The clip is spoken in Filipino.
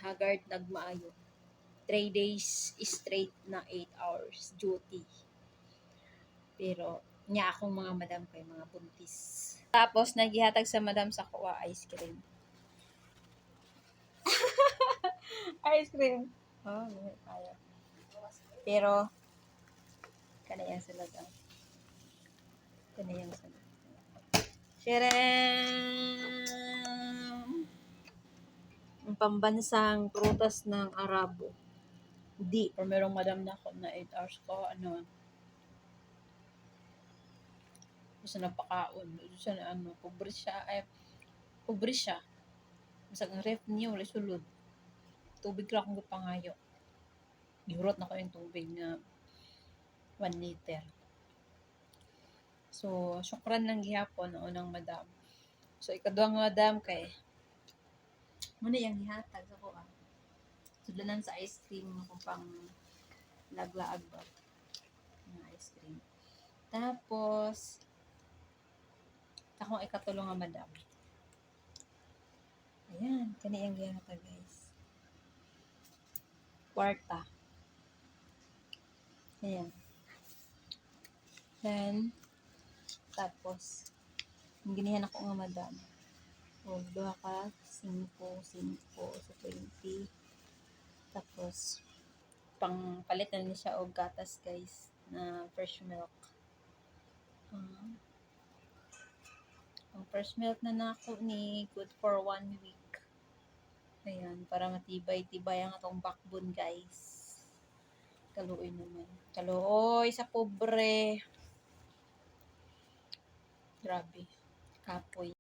hagard nagmaayo. 3 days straight na 8 hours duty. Pero niya akong mga madam kay mga buntis. Tapos nagihatag sa madam sa kuha ice cream. Ice cream. Oh, kaya. Pero kanayang sila daw. Kanayang sila. Sharon! Ang pambansang prutas ng Arabo. Di. Pero merong madam na ako na 8 hours ko. Gusto na pakaon. Gusto na pobre siya. Pobre siya. Masag ang ref niya, wala sulod. Tubig lang akong pangayo. Gihurot na ko yung tubig na 1 liter. So, syukran ng gihapon na unang madam. So, ikaduhang madam kay muna yung hihatag sa ko sudlanan sa ice cream kung pang laglaag ba ng ice cream. Tapos akong ikatulong nga madam. Ayan, kani yung gihatag guys. Kwarta. Ayan. Then, tapos, yung ginihan ako nga madam. O, 2 ka, 5 sa 20. Tapos, pang palit na niya siya og gatas guys, na fresh milk. Ang fresh milk na nako ni good for 1 week. Ayan, para matibay-tibay ang atong backbone guys. Kaluoy naman. Kaluoy sa pobre. Grabe. Kapoy.